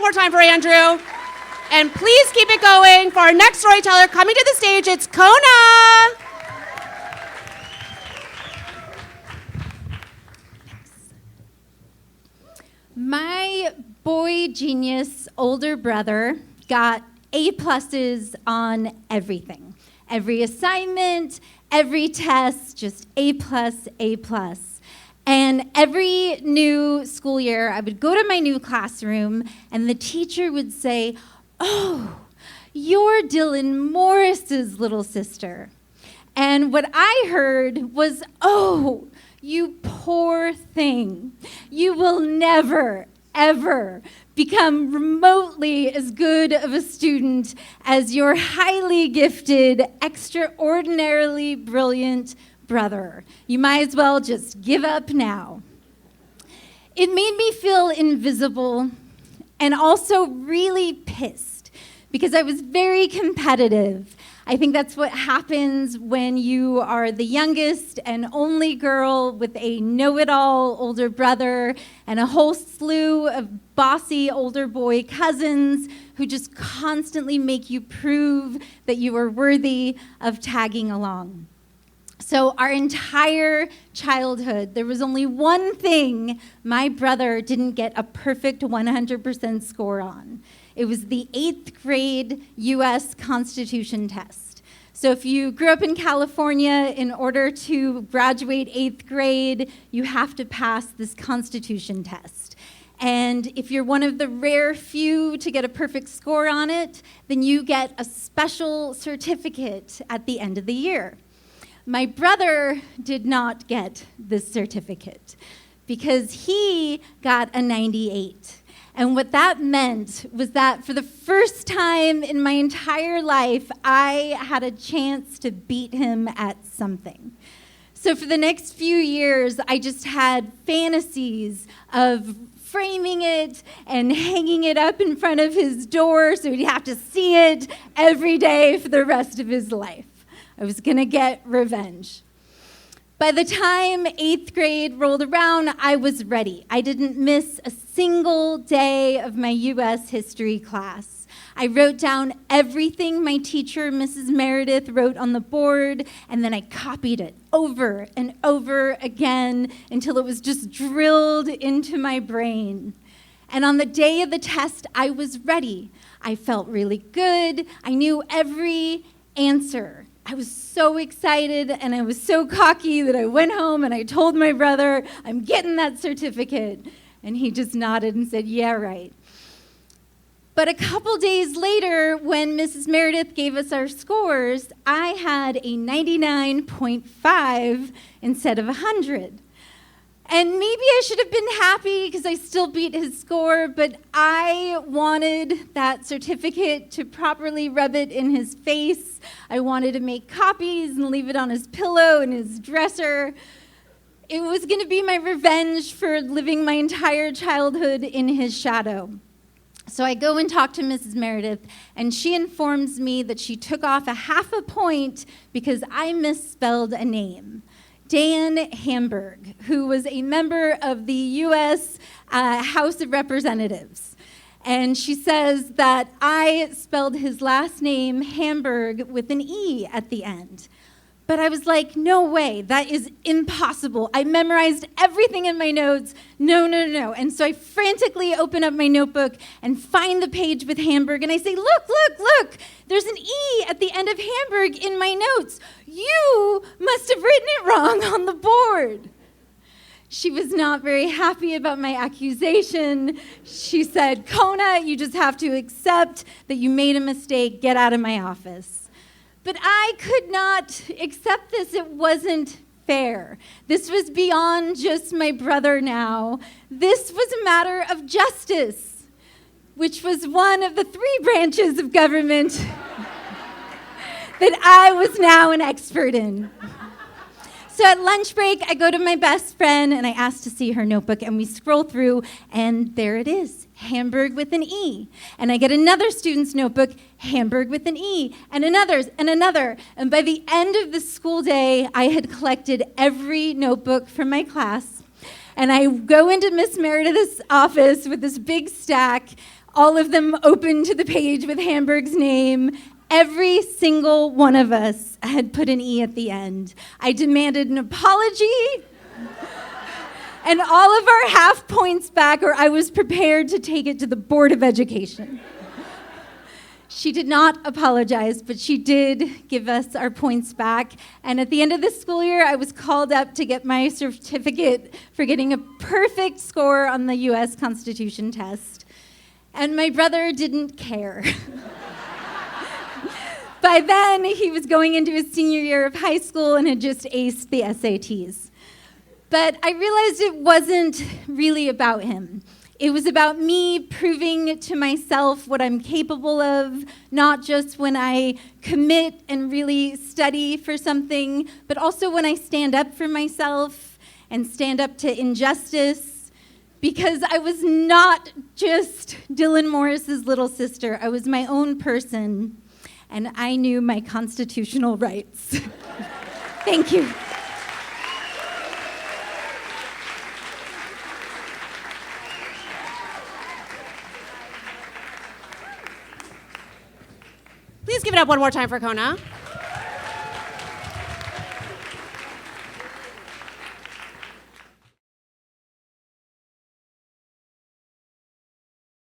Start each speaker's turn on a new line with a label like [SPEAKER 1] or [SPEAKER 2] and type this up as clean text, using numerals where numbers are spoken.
[SPEAKER 1] more time for Andrew. And please keep it going for our next storyteller coming to the stage. It's Kona.
[SPEAKER 2] My boy genius older brother got A+ on everything. Every assignment, every test, just A+, A+. And every new school year, I would go to my new classroom, and the teacher would say, "Oh, you're Dylan Morris's little sister." And what I heard was, "Oh, you poor thing. You will never, ever become remotely as good of a student as your highly gifted, extraordinarily brilliant brother. You might as well just give up now." It made me feel invisible and also really pissed because I was very competitive. I think that's what happens when you are the youngest and only girl with a know-it-all older brother and a whole slew of bossy older boy cousins who just constantly make you prove that you are worthy of tagging along. So our entire childhood, there was only one thing my brother didn't get a perfect 100% score on. It was the 8th grade U.S.Constitution test. So if you grew up in California, in order to graduate 8th grade, you have to pass this Constitution test. And if you're one of the rare few to get a perfect score on it, then you get a special certificate at the end of the year. My brother did not get this certificate because he got a 98. And what that meant was that for the first time in my entire life, I had a chance to beat him at something. So for the next few years, I just had fantasies of framing it and hanging it up in front of his door so he'd have to see it every day for the rest of his life. I was going to get revenge. By the time 8th grade rolled around, I was ready. I didn't miss a single day of my U.S. history class. I wrote down everything my teacher, Mrs. Meredith, wrote on the board, and then I copied it over and over again until it was just drilled into my brain. And on the day of the test, I was ready. I felt really good. I knew every answer. I was so excited and I was so cocky that I went home and I told my brother, "I'm getting that certificate." And he just nodded and said, "Yeah, right." But a couple days later, when Mrs. Meredith gave us our scores, I had a 99.5 instead of 100. And maybe I should have been happy because I still beat his score, but I wanted that certificate to properly rub it in his face. I wanted to make copies and leave it on his pillow and his dresser. It was going to be my revenge for living my entire childhood in his shadow. So I go and talk to Mrs. Meredith, and she informs me that she took off a half a point because I misspelled a name. Dan Hamburg, who was a member of the U.S. House of Representatives. And she says that I spelled his last name, Hamburg, with an E at the end. But I was like, no way, that is impossible. I memorized everything in my notes. No. And so I frantically open up my notebook and find the page with Hamburg, and I say, look, there's an E at the end of Hamburg in my notes. You must have written it wrong on the board. She was not very happy about my accusation. She said, "Kona, you just have to accept that you made a mistake. Get out of my office." But I could not accept this. It wasn't fair. This was beyond just my brother now. This was a matter of justice, which was one of the 3 branches of government that I was now an expert in. So at lunch break, I go to my best friend and I ask to see her notebook, and we scroll through, and there it is, Hamburg with an E. And I get another student's notebook, Hamburg with an E, and another's, and another. And by the end of the school day, I had collected every notebook from my class. And I go into Miss Meredith's office with this big stack, all of them open to the page with Hamburg's name. Every single one of us had put an E at the end. I demanded an apology and all of our half points back, or I was prepared to take it to the Board of Education. She did not apologize, but she did give us our points back. And at the end of the school year, I was called up to get my certificate for getting a perfect score on the U.S.Constitution test. And my brother didn't care. By then, he was going into his senior year of high school and had just aced the SATs. But I realized it wasn't really about him. It was about me proving to myself what I'm capable of, not just when I commit and really study for something, but also when I stand up for myself and stand up to injustice. Because I was not just Dylan Morris's little sister. I was my own person. And I knew my constitutional rights. Thank you.
[SPEAKER 1] Please give it up one more time for Kona.